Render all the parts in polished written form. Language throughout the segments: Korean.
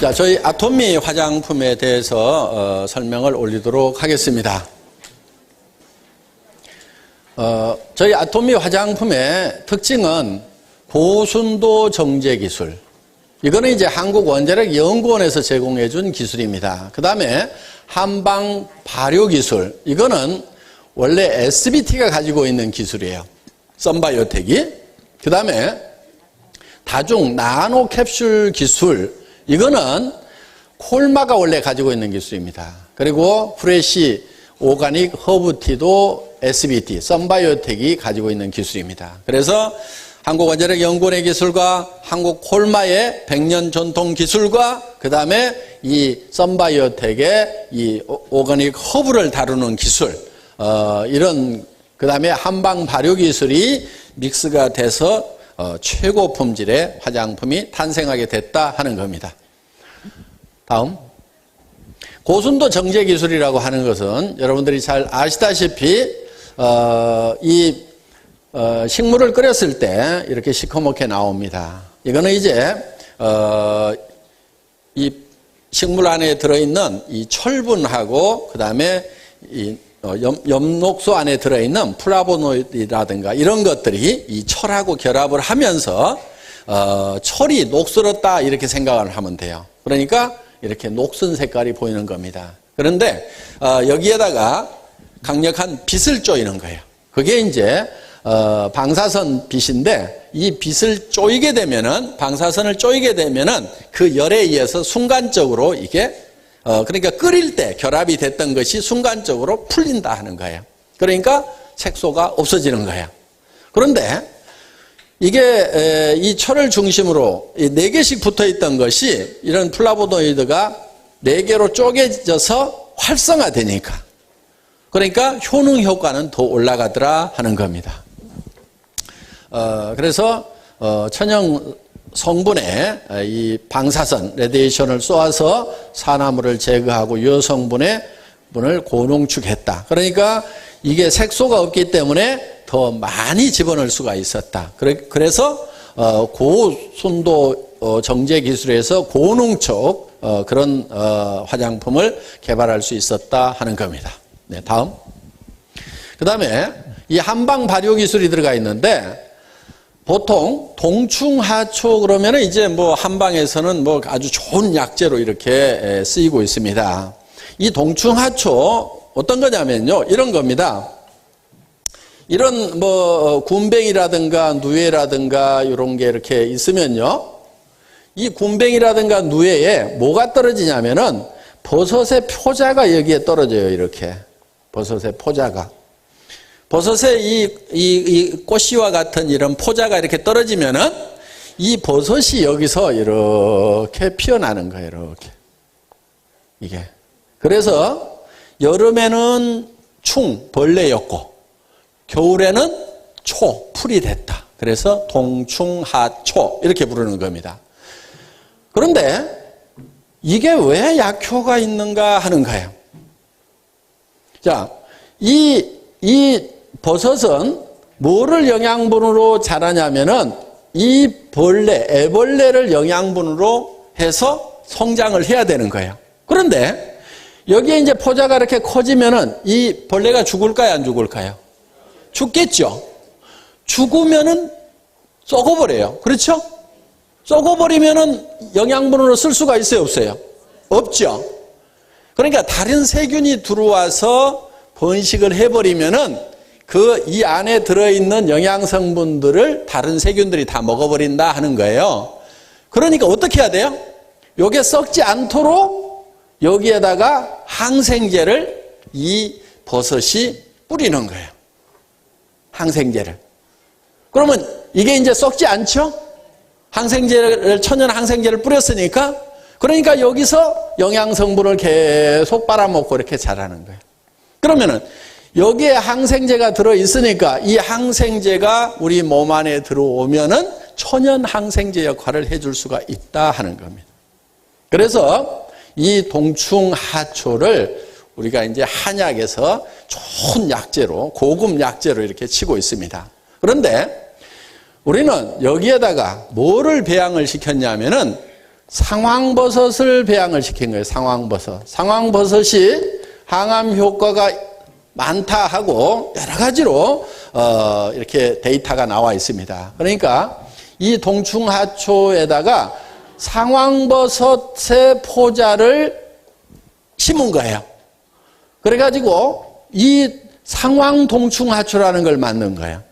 자, 저희 아토미 화장품에 대해서 설명을 올리도록 하겠습니다. 저희 아토미 화장품의 특징은 고순도 정제 기술. 이거는 이제 한국원자력연구원에서 제공해 준 기술입니다. 그 다음에 한방 발효 기술. 이거는 원래 SBT가 가지고 있는 기술이에요. 썬바이오텍이. 그 다음에 다중 나노 캡슐 기술. 이거는 콜마가 원래 가지고 있는 기술입니다. 그리고 프레시 오가닉 허브티도 SBT, 썬바이오텍이 가지고 있는 기술입니다. 그래서 한국원자력연구원의 기술과 한국 콜마의 100년 전통 기술과 그 다음에 이 썬바이오텍의 이 오가닉 허브를 다루는 기술, 이런 그 다음에 한방 발효 기술이 믹스가 돼서 최고 품질의 화장품이 탄생하게 됐다 하는 겁니다. 다음. 고순도 정제 기술이라고 하는 것은 여러분들이 잘 아시다시피 식물을 끓였을 때 이렇게 시커멓게 나옵니다. 이거는 이제 이 식물 안에 들어있는 이 철분하고 그 다음에 이 엽록소 안에 들어있는 플라보노이드라든가 이런 것들이 이 철하고 결합을 하면서 철이 녹슬었다 이렇게 생각을 하면 돼요. 그러니까 이렇게 녹슨 색깔이 보이는 겁니다. 그런데 여기에다가 강력한 빛을 쪼이는 거예요. 그게 이제 방사선 빛인데 이 빛을 쪼이게 되면은 방사선을 쪼이게 되면은 그 열에 의해서 순간적으로 이게 그러니까 끓일 때 결합이 됐던 것이 순간적으로 풀린다 하는 거예요. 그러니까 색소가 없어지는 거예요. 그런데 이게 이 철을 중심으로 4개씩 붙어 있던 것이 이런 플라보노이드가 4개로 쪼개져서 활성화되니까 그러니까 효능 효과는 더 올라가더라 하는 겁니다. 그래서 천연 성분의 이 방사선, 레디에이션을 쏘아서 산화물을 제거하고 여성분의 분을 고농축했다. 그러니까 이게 색소가 없기 때문에 더 많이 집어넣을 수가 있었다. 그래서 고순도 정제 기술에서 고농축 그런 화장품을 개발할 수 있었다 하는 겁니다. 네, 다음. 그 다음에 이 한방 발효 기술이 들어가 있는데 보통 동충하초 그러면은 이제 뭐 한방에서는 뭐 아주 좋은 약재로 이렇게 쓰이고 있습니다. 이 동충하초 어떤 거냐면요. 이런 겁니다. 이런 뭐 군뱅이라든가 누에라든가 이런 게 이렇게 있으면요. 이 군뱅이라든가 누에에 뭐가 떨어지냐면은 버섯의 포자가 여기에 떨어져요. 이렇게. 버섯의 포자가. 버섯의 이 꽃씨와 같은 이런 포자가 이렇게 떨어지면은 이 버섯이 여기서 이렇게 피어나는 거예요. 이렇게. 이게. 그래서 여름에는 벌레였고 겨울에는 풀이 됐다. 그래서 동충하초 이렇게 부르는 겁니다. 그런데 이게 왜 약효가 있는가 하는 거예요. 자, 이 버섯은 뭐를 영양분으로 자라냐면은 이 애벌레를 영양분으로 해서 성장을 해야 되는 거예요. 그런데 여기에 이제 포자가 이렇게 커지면은 이 벌레가 죽을까요, 안 죽을까요? 죽겠죠. 죽으면은 썩어버려요. 그렇죠? 썩어버리면은 영양분으로 쓸 수가 있어요, 없어요? 없죠. 그러니까 다른 세균이 들어와서 번식을 해버리면은 이 안에 들어있는 영양성분들을 다른 세균들이 다 먹어버린다 하는 거예요. 그러니까 어떻게 해야 돼요? 요게 썩지 않도록 여기에다가 항생제를 이 버섯이 뿌리는 거예요. 항생제를. 그러면 이게 이제 썩지 않죠? 천연 항생제를 뿌렸으니까 그러니까 여기서 영양성분을 계속 빨아먹고 이렇게 자라는 거예요. 그러면은 여기에 항생제가 들어있으니까 이 항생제가 우리 몸 안에 들어오면은 천연 항생제 역할을 해줄 수가 있다 하는 겁니다. 그래서 이 동충하초를 우리가 이제 한약에서 좋은 약재로, 고급 약재로 이렇게 치고 있습니다. 그런데 우리는 여기에다가 뭐를 배양을 시켰냐면은 상황버섯을 배양을 시킨 거예요. 상황버섯. 상황버섯이 항암 효과가 많다 하고 여러 가지로 이렇게 데이터가 나와 있습니다. 그러니까 이 동충하초에다가 상황버섯의 포자를 심은 거예요. 그래가지고 이 상황동충하초라는 걸 만든 거예요.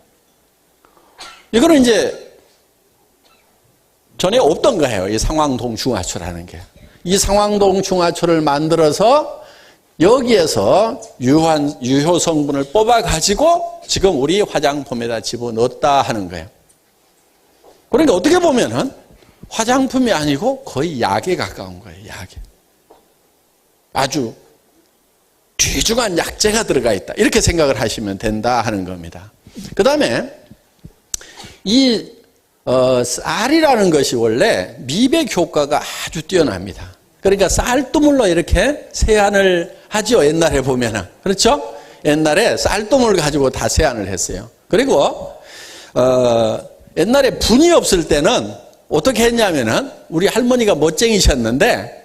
이거는 이제 전에 없던 거예요. 이 상황동충하초라는 게. 이 상황동충하초를 만들어서 여기에서 유효 성분을 뽑아가지고 지금 우리 화장품에다 집어넣었다 하는 거예요. 그러니까 어떻게 보면은 화장품이 아니고 거의 약에 가까운 거예요. 약에. 아주 귀중한 약재가 들어가 있다. 이렇게 생각을 하시면 된다 하는 겁니다. 그 다음에 이 쌀이라는 것이 원래 미백 효과가 아주 뛰어납니다. 그러니까 쌀두물로 이렇게 세안을 하죠. 옛날에 보면은. 그렇죠? 옛날에 쌀두물 가지고 다 세안을 했어요. 그리고 옛날에 분이 없을 때는 어떻게 했냐면은 우리 할머니가 멋쟁이셨는데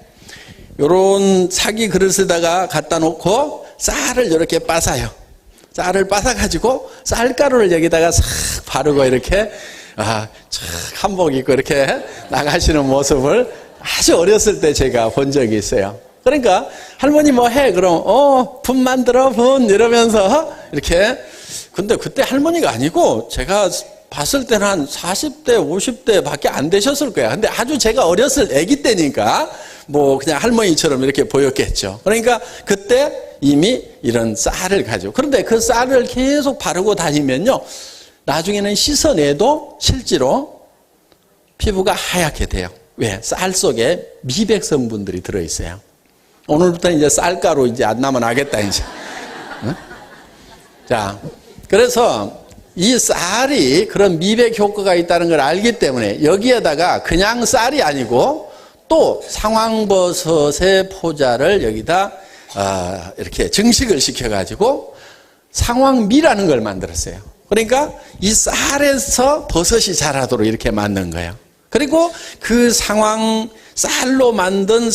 요런 사기 그릇에다가 갖다 놓고 쌀을 이렇게 빠사요. 쌀을 빠사가지고 쌀가루를 여기다가 싹 바르고 이렇게 착 한복 입고 이렇게 나가시는 모습을 아주 어렸을 때 제가 본 적이 있어요. 그러니까 할머니 뭐 해? 그럼 분 만들어 분 이러면서 이렇게. 근데 그때 할머니가 아니고 제가 봤을 때는 한 40대 50대 밖에 안 되셨을 거야. 근데 아주 제가 어렸을 아기 때니까 뭐 그냥 할머니처럼 이렇게 보였겠죠. 그러니까 그때 이미 이런 쌀을 가지고. 그런데 그 쌀을 계속 바르고 다니면요, 나중에는 씻어내도 실제로 피부가 하얗게 돼요. 왜? 쌀 속에 미백 성분들이 들어있어요. 오늘부터 이제 쌀가루 이제 안 나면 하겠다, 이제. 응? 자, 그래서 이 쌀이 그런 미백 효과가 있다는 걸 알기 때문에 여기에다가 그냥 쌀이 아니고 또 상황버섯의 포자를 여기다 이렇게 증식을 시켜가지고 상황미라는 걸 만들었어요. 그러니까 이 쌀에서 버섯이 자라도록 이렇게 만든 거예요. 그리고 그 쌀로 만든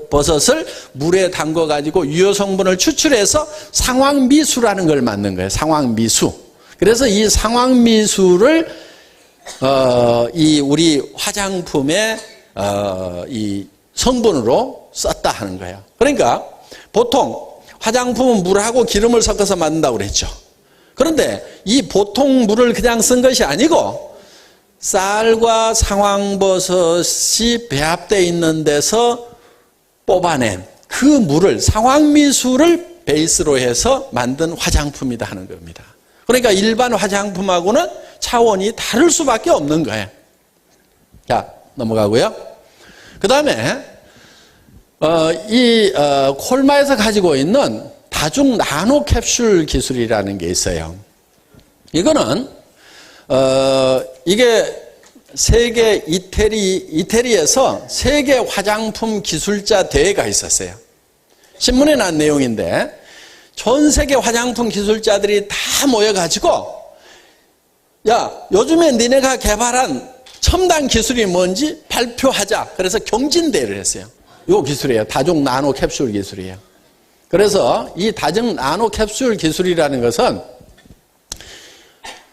버섯을 물에 담궈가지고 유효 성분을 추출해서 상황미수라는 걸 만든 거예요. 상황미수. 그래서 이 상황미수를 이 우리 화장품의 이 성분으로 썼다 하는 거예요. 그러니까 보통 화장품은 물하고 기름을 섞어서 만든다고 그랬죠. 그런데 이 보통 물을 그냥 쓴 것이 아니고 쌀과 상황버섯이 배합되어 있는 데서 뽑아낸 그 물을, 상황미수를 베이스로 해서 만든 화장품이다 하는 겁니다. 그러니까 일반 화장품하고는 차원이 다를 수밖에 없는 거예요. 자, 넘어가고요. 그 다음에 콜마에서 가지고 있는 다중 나노 캡슐 기술이라는 게 있어요. 이거는 이게 세계 이태리에서 세계 화장품 기술자 대회가 있었어요. 신문에 난 내용인데 전 세계 화장품 기술자들이 다 모여가지고 야, 요즘에 니네가 개발한 첨단 기술이 뭔지 발표하자. 그래서 경진대회를 했어요. 이 기술이에요. 다중 나노 캡슐 기술이에요. 그래서 이 다중 나노 캡슐 기술이라는 것은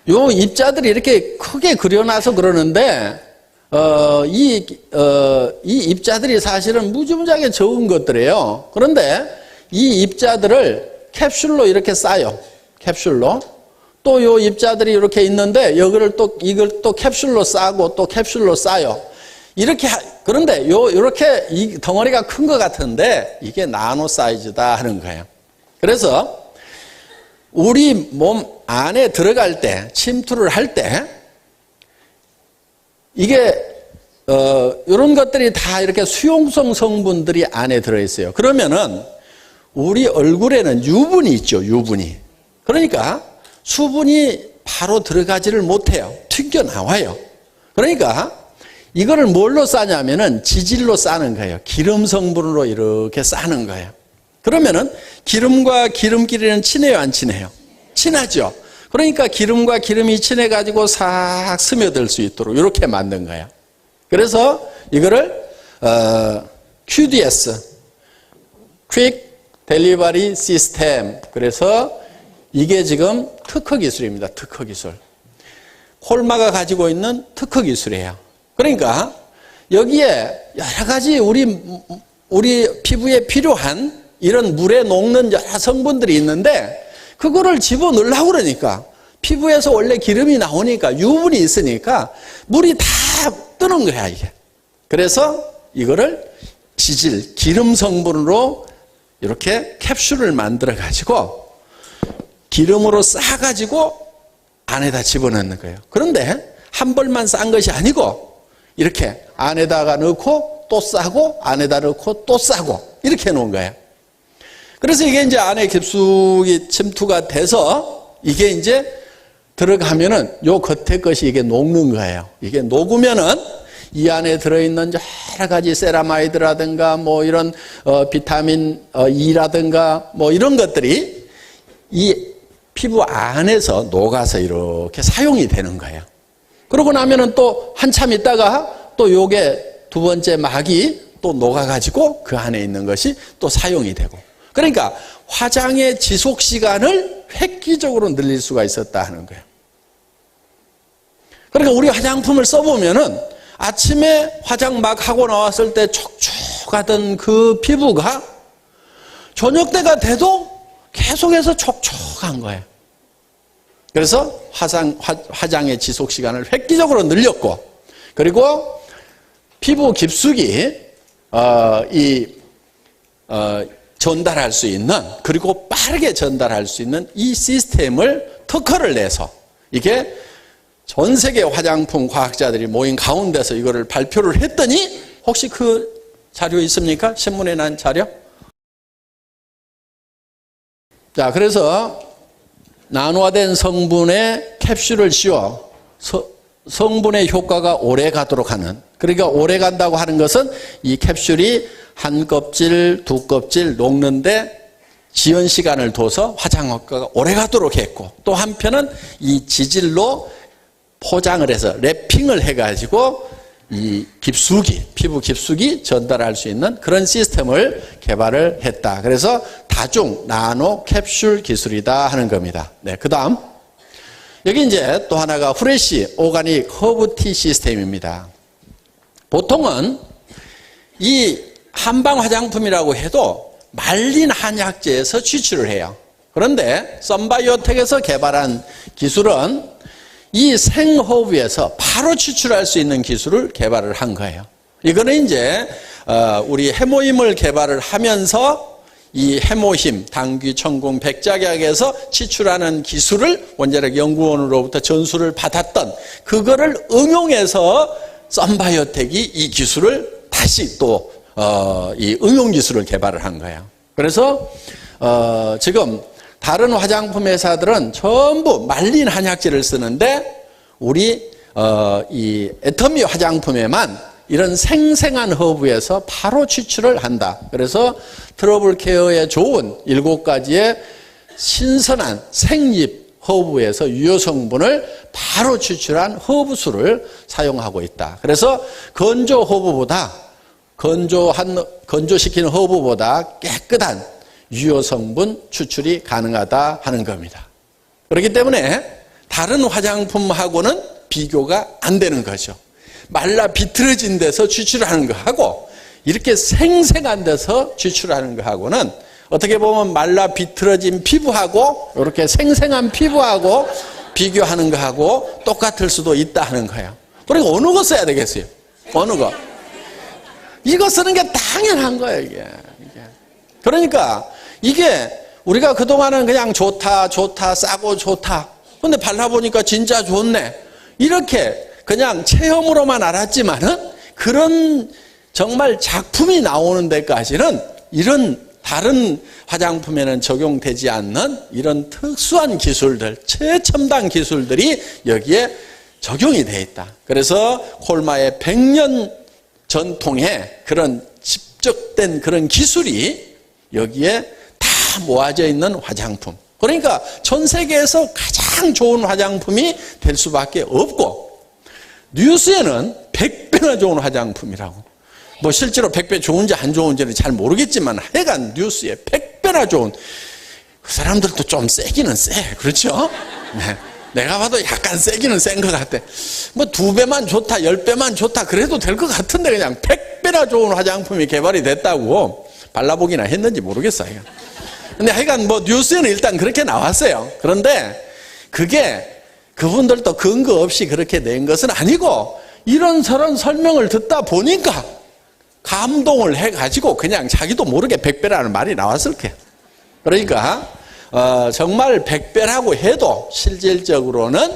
요 입자들이 이렇게 크게 그려놔서 그러는데 이 입자들이 사실은 무지무지하게 적은 것들이에요. 그런데 이 입자들을 캡슐로 이렇게 싸요. 캡슐로. 또 요 입자들이 이렇게 있는데 이걸 또 캡슐로 싸고 또 캡슐로 싸요. 이렇게 그런데 이렇게 이 덩어리가 큰 것 같은데 이게 나노 사이즈다 하는 거예요. 그래서 우리 몸 안에 들어갈 때, 침투를 할 때, 이게, 이런 것들이 다 이렇게 수용성 성분들이 안에 들어있어요. 그러면은, 우리 얼굴에는 유분이 있죠, 유분이. 그러니까, 수분이 바로 들어가지를 못해요. 튕겨나와요. 그러니까, 이거를 뭘로 싸냐면은 지질로 싸는 거예요. 기름 성분으로 이렇게 싸는 거예요. 그러면은 기름과 기름끼리는 친해요, 안 친해요? 친하죠. 그러니까 기름과 기름이 친해가지고 싹 스며들 수 있도록 이렇게 만든 거예요. 그래서 이거를 QDS, Quick Delivery System. 그래서 이게 지금 특허 기술입니다. 특허 기술. 콜마가 가지고 있는 특허 기술이에요. 그러니까 여기에 여러 가지 우리 피부에 필요한 이런 물에 녹는 여러 성분들이 있는데 그거를 집어넣으려고 그러니까 피부에서 원래 기름이 나오니까 유분이 있으니까 물이 다 뜨는 거야, 이게. 그래서 이거를 지질, 기름 성분으로 이렇게 캡슐을 만들어 가지고 기름으로 싸가지고 안에다 집어넣는 거예요. 그런데 한 벌만 싼 것이 아니고 이렇게 안에다가 넣고 또 싸고 안에다 넣고 또 싸고 이렇게 해놓은 거예요. 그래서 이게 이제 안에 깊숙이 침투가 돼서 이게 이제 들어가면은 요 겉에 것이 이게 녹는 거예요. 이게 녹으면은 이 안에 들어있는 여러 가지 세라마이드라든가 뭐 이런 비타민 E라든가 뭐 이런 것들이 이 피부 안에서 녹아서 이렇게 사용이 되는 거예요. 그러고 나면은 또 한참 있다가 또 요게 두 번째 막이 또 녹아가지고 그 안에 있는 것이 또 사용이 되고. 그러니까 화장의 지속 시간을 획기적으로 늘릴 수가 있었다 하는 거예요. 그러니까 우리 화장품을 써보면은 아침에 화장 막 하고 나왔을 때 촉촉하던 그 피부가 저녁 때가 돼도 계속해서 촉촉한 거예요. 그래서 화장의 지속 시간을 획기적으로 늘렸고, 그리고 피부 깊숙이 전달할 수 있는, 그리고 빠르게 전달할 수 있는 이 시스템을 특허를 내서 이게 전 세계 화장품 과학자들이 모인 가운데서 이거를 발표를 했더니 혹시 그 자료 있습니까? 신문에 난 자료? 자, 그래서 나노화된 성분에 캡슐을 씌워 성분의 효과가 오래 가도록 하는, 그러니까 오래 간다고 하는 것은 이 캡슐이 한 껍질, 두 껍질 녹는데 지연 시간을 둬서 화장 효과가 오래 가도록 했고, 또 한편은 이 지질로 포장을 해서 랩핑을 해가지고 이 깊숙이, 피부 깊숙이 전달할 수 있는 그런 시스템을 개발을 했다. 그래서 다중 나노 캡슐 기술이다 하는 겁니다. 네, 그 다음. 여기 이제 또 하나가 후레쉬 오가닉 허브티 시스템입니다. 보통은 이 한방 화장품이라고 해도 말린 한약재에서 추출을 해요. 그런데 썬바이오텍에서 개발한 기술은 이 생허브에서 바로 추출할 수 있는 기술을 개발을 한 거예요. 이거는 이제 우리 해모임을 개발을 하면서 이 해모힘, 당귀, 천궁, 백작약에서 추출하는 기술을 원자력 연구원으로부터 전수를 받았던 그거를 응용해서 썬바이오텍이 이 기술을 다시 또 이 응용 기술을 개발을 한 거예요. 그래서 지금 다른 화장품 회사들은 전부 말린 한약재를 쓰는데 우리 이 애터미 화장품에만 이런 생생한 허브에서 바로 추출을 한다. 그래서 트러블 케어에 좋은 7가지의 신선한 생잎 허브에서 유효 성분을 바로 추출한 허브수를 사용하고 있다. 그래서 건조 허브보다 건조시킨 허브보다 깨끗한 유효 성분 추출이 가능하다 하는 겁니다. 그렇기 때문에 다른 화장품하고는 비교가 안 되는 거죠. 말라 비틀어진 데서 추출하는 거하고 이렇게 생생한 데서 추출하는 거하고는 어떻게 보면 말라 비틀어진 피부하고 이렇게 생생한 피부하고 비교하는 거하고 똑같을 수도 있다 하는 거예요. 그러니까 어느 거 써야 되겠어요? 어느 거? 이거 쓰는 게 당연한 거예요, 이게. 그러니까 이게 우리가 그동안은 그냥 좋다, 싸고 좋다. 근데 발라보니까 진짜 좋네. 이렇게 그냥 체험으로만 알았지만은 그런 정말 작품이 나오는 데까지는 이런 다른 화장품에는 적용되지 않는 이런 특수한 기술들, 최첨단 기술들이 여기에 적용이 되어 있다. 그래서 콜마의 100년 전통의 그런 집적된 그런 기술이 여기에 다 모아져 있는 화장품. 그러니까 전 세계에서 가장 좋은 화장품이 될 수밖에 없고, 뉴스에는 100배나 좋은 화장품이라고. 뭐 실제로 100배 좋은지 안 좋은지는 잘 모르겠지만 하여간 뉴스에 100배나 좋은. 그 사람들도 좀 세기는 세. 그렇죠? 네. 내가 봐도 약간 세기는 센 것 같아. 뭐 2배만 좋다, 10배만 좋다 그래도 될 것 같은데 그냥 100배나 좋은 화장품이 개발이 됐다고 발라보기나 했는지 모르겠어요. 근데 하여간 뭐 뉴스에는 일단 그렇게 나왔어요. 그런데 그게 그분들도 근거 없이 그렇게 낸 것은 아니고 이런저런 설명을 듣다 보니까 감동을 해가지고 그냥 자기도 모르게 100배라는 말이 나왔을 거예요. 그러니까 정말 100배라고 해도 실질적으로는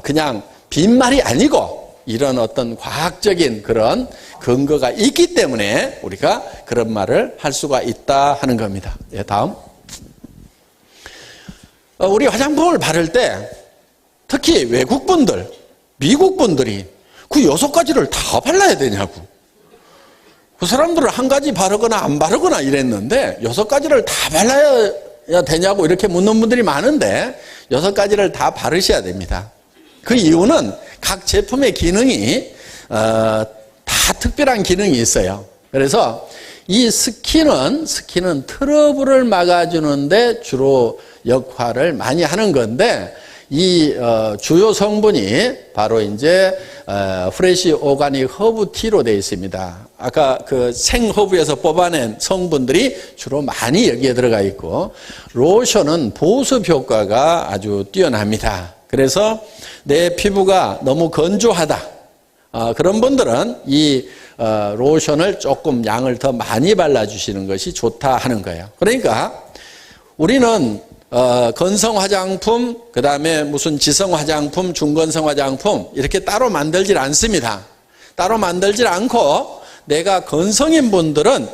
그냥 빈말이 아니고 이런 어떤 과학적인 그런 근거가 있기 때문에 우리가 그런 말을 할 수가 있다 하는 겁니다. 예, 다음. 우리 화장품을 바를 때 특히 외국분들, 미국분들이 그 6가지를 다 발라야 되냐고. 그 사람들은 한 가지 바르거나 안 바르거나 이랬는데 6가지를 다 발라야 되냐고 이렇게 묻는 분들이 많은데 6가지를 다 바르셔야 됩니다. 그 이유는 각 제품의 기능이 다 특별한 기능이 있어요. 그래서 이 스킨은 트러블을 막아주는데 주로 역할을 많이 하는 건데 이 주요 성분이 바로 이제 프레시 오가닉 허브 티로 되어 있습니다. 아까 그 생허브에서 뽑아낸 성분들이 주로 많이 여기에 들어가 있고 로션은 보습 효과가 아주 뛰어납니다. 그래서 내 피부가 너무 건조하다. 그런 분들은 이 로션을 조금 양을 더 많이 발라주시는 것이 좋다 하는 거예요. 그러니까 우리는 건성 화장품, 그 다음에 무슨 지성 화장품, 중건성 화장품 이렇게 따로 만들질 않습니다. 따로 만들질 않고 내가 건성인 분들은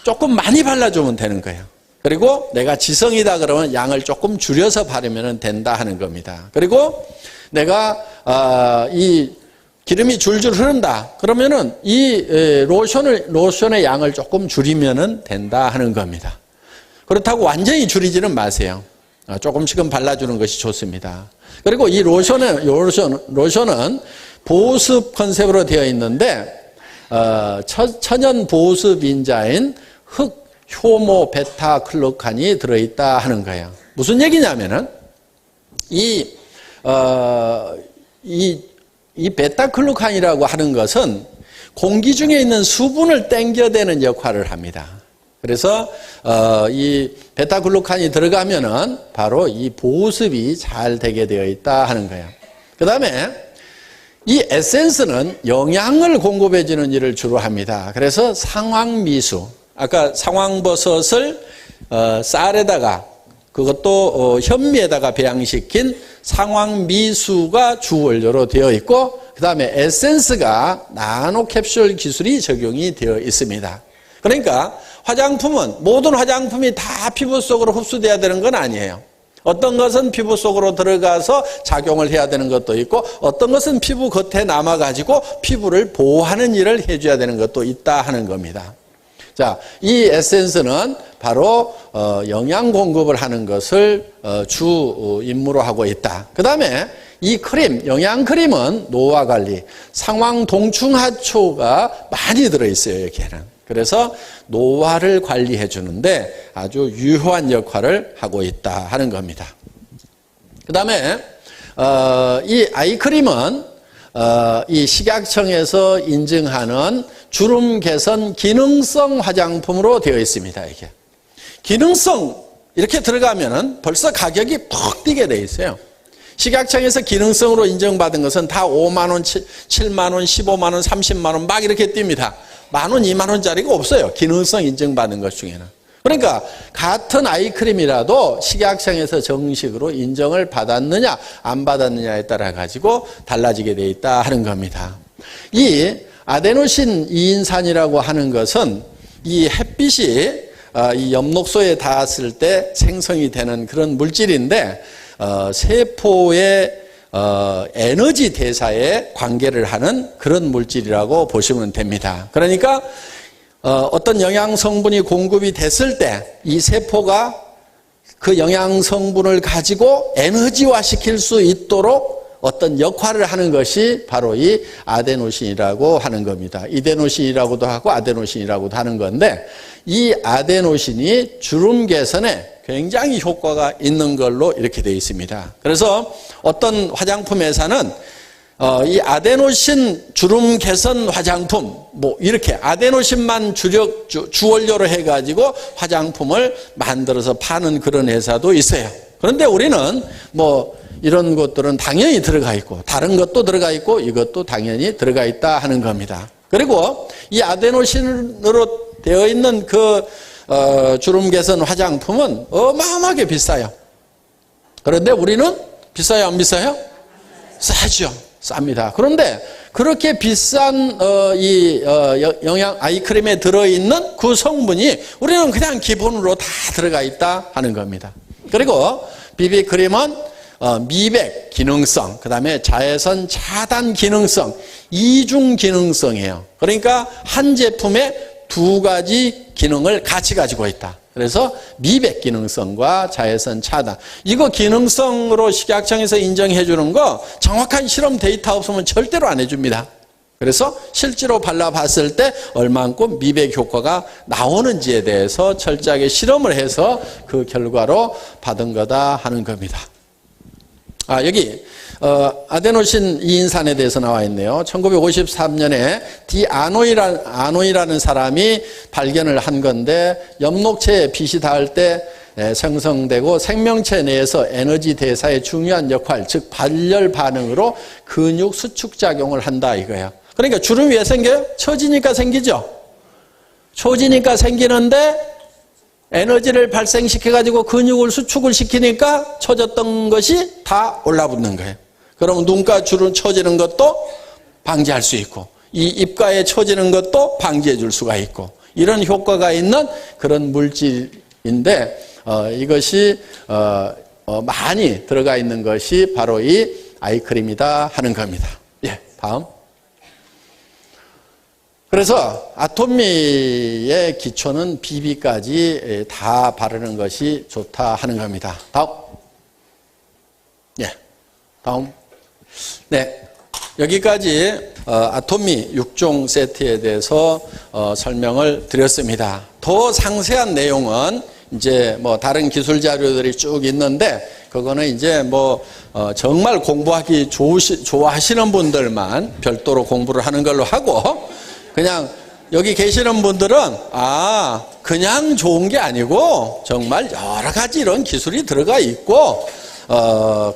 조금 많이 발라주면 되는 거예요. 그리고 내가 지성이다 그러면 양을 조금 줄여서 바르면 된다 하는 겁니다. 그리고 내가 이 기름이 줄줄 흐른다 그러면은 이 로션의 양을 조금 줄이면 된다 하는 겁니다. 그렇다고 완전히 줄이지는 마세요. 조금씩은 발라주는 것이 좋습니다. 그리고 이 로션은 보습 컨셉으로 되어 있는데 천연 보습 인자인 흑효모 베타클로칸이 들어있다 하는 거예요. 무슨 얘기냐면은 이 베타클로칸이라고 하는 것은 공기 중에 있는 수분을 땡겨대는 역할을 합니다. 그래서 이 베타글루칸이 들어가면은 바로 이 보습이 잘 되게 되어 있다 하는 거예요. 그 다음에 이 에센스는 영양을 공급해 주는 일을 주로 합니다. 그래서 상황미수, 아까 상황버섯을 쌀에다가 그것도 현미에다가 배양시킨 상황미수가 주원료로 되어 있고 그 다음에 에센스가 나노캡슐 기술이 적용이 되어 있습니다. 그러니까 화장품은 모든 화장품이 다 피부 속으로 흡수돼야 되는 건 아니에요. 어떤 것은 피부 속으로 들어가서 작용을 해야 되는 것도 있고 어떤 것은 피부 겉에 남아가지고 피부를 보호하는 일을 해줘야 되는 것도 있다 하는 겁니다. 자, 이 에센스는 바로 영양 공급을 하는 것을 주 임무로 하고 있다. 그 다음에 이 크림, 영양 크림은 노화 관리, 상황동충하초가 많이 들어있어요, 여기에는. 그래서 노화를 관리해 주는데 아주 유효한 역할을 하고 있다 하는 겁니다. 그 다음에 이 아이크림은 이 식약청에서 인증하는 주름 개선 기능성 화장품으로 되어 있습니다. 이게 기능성 이렇게 들어가면은 벌써 가격이 푹 뛰게 돼 있어요. 식약청에서 기능성으로 인정받은 것은 다 5만 원, 7만 원, 15만 원, 30만 원 막 이렇게 뜁니다. 10,000원, 20,000원짜리가 없어요. 기능성 인정받은 것 중에는. 그러니까 같은 아이크림이라도 식약청에서 정식으로 인정을 받았느냐 안 받았느냐에 따라 가지고 달라지게 돼 있다 하는 겁니다. 이 아데노신 2인산이라고 하는 것은 이 햇빛이 이 엽록소에 닿았을 때 생성이 되는 그런 물질인데 세포의 에너지 대사에 관계를 하는 그런 물질이라고 보시면 됩니다. 그러니까 어떤 영양 성분이 공급이 됐을 때 이 세포가 그 영양 성분을 가지고 에너지화 시킬 수 있도록 어떤 역할을 하는 것이 바로 이 아데노신이라고 하는 겁니다. 이데노신이라고도 하고 아데노신이라고도 하는 건데, 이 아데노신이 주름 개선에 굉장히 효과가 있는 걸로 이렇게 되어 있습니다. 그래서 어떤 화장품 회사는 이 아데노신 주름 개선 화장품, 뭐 이렇게 아데노신만 주원료로 해가지고 화장품을 만들어서 파는 그런 회사도 있어요. 그런데 우리는 뭐 이런 것들은 당연히 들어가 있고, 다른 것도 들어가 있고, 이것도 당연히 들어가 있다 하는 겁니다. 그리고 이 아데노신으로 되어 있는 그 주름 개선 화장품은 어마어마하게 비싸요. 그런데 우리는 비싸요, 안 비싸요? 싸죠. 쌉니다. 그런데 그렇게 비싼 영양 아이크림에 들어있는 그 성분이 우리는 그냥 기본으로 다 들어가 있다 하는 겁니다. 그리고 비비크림은 미백 기능성, 그 다음에 자외선 차단 기능성, 이중 기능성이에요. 그러니까 한 제품에 두 가지 기능을 같이 가지고 있다. 그래서 미백 기능성과 자외선 차단. 이거 기능성으로 식약청에서 인정해 주는 거 정확한 실험 데이터 없으면 절대로 안 해줍니다. 그래서 실제로 발라봤을 때 얼만큼 미백 효과가 나오는지에 대해서 철저하게 실험을 해서 그 결과로 받은 거다 하는 겁니다. 여기 아데노신 이인산에 대해서 나와 있네요. 1953년에 아노이라는 사람이 발견을 한 건데, 엽록체에 빛이 닿을 때 생성되고 생명체 내에서 에너지 대사에 중요한 역할, 즉 발열 반응으로 근육 수축 작용을 한다 이거예요. 그러니까 주름이 왜 생겨요? 처지니까 생기죠. 처지니까 생기는데 에너지를 발생시켜가지고 근육을 수축을 시키니까 처졌던 것이 다 올라붙는 거예요. 그러면 눈가 주름 처지는 것도 방지할 수 있고, 이 입가에 처지는 것도 방지해 줄 수가 있고, 이런 효과가 있는 그런 물질인데, 이것이 많이 들어가 있는 것이 바로 이 아이크림이다 하는 겁니다. 예, 다음. 그래서 아토미의 기초는 비비까지 다 바르는 것이 좋다 하는 겁니다. 다음. 예, 다음. 네, 여기까지 아토미 6종 세트에 대해서 설명을 드렸습니다. 더 상세한 내용은 이제 뭐 다른 기술 자료들이 쭉 있는데, 그거는 이제 뭐 정말 공부하기 좋아하시는 분들만 별도로 공부를 하는 걸로 하고, 그냥 여기 계시는 분들은 그냥 좋은 게 아니고 정말 여러 가지 이런 기술이 들어가 있고,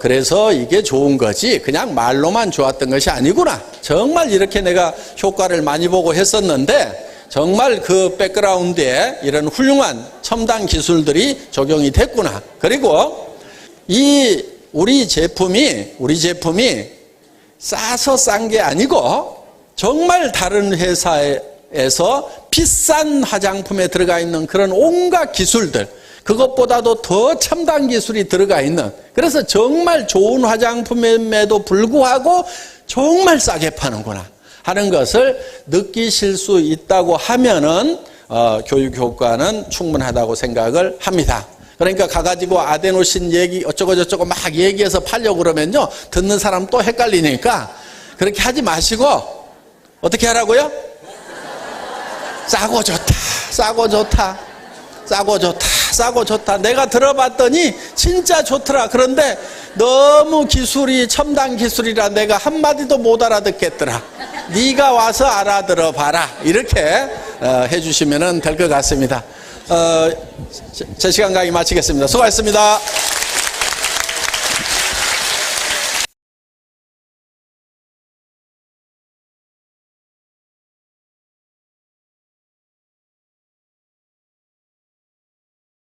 그래서 이게 좋은 거지 그냥 말로만 좋았던 것이 아니구나. 정말 이렇게 내가 효과를 많이 보고 했었는데 정말 그 백그라운드에 이런 훌륭한 첨단 기술들이 적용이 됐구나. 그리고 우리 제품이 싸서 싼 게 아니고 정말 다른 회사에서 비싼 화장품에 들어가 있는 그런 온갖 기술들, 그것보다도 더 첨단 기술이 들어가 있는, 그래서 정말 좋은 화장품임에도 불구하고 정말 싸게 파는구나 하는 것을 느끼실 수 있다고 하면은 교육 효과는 충분하다고 생각을 합니다. 그러니까 가가지고 아데노신 얘기 어쩌고저쩌고 막 얘기해서 팔려고 그러면요, 듣는 사람 또 헷갈리니까 그렇게 하지 마시고 어떻게 하라고요? 싸고 좋다, 싸고 좋다, 싸고 좋다, 싸고 좋다. 내가 들어봤더니 진짜 좋더라. 그런데 너무 기술이 첨단 기술이라 내가 한마디도 못 알아듣겠더라. 네가 와서 알아들어 봐라. 이렇게 해주시면 될 것 같습니다. 제 시간 강의 마치겠습니다. 수고하셨습니다.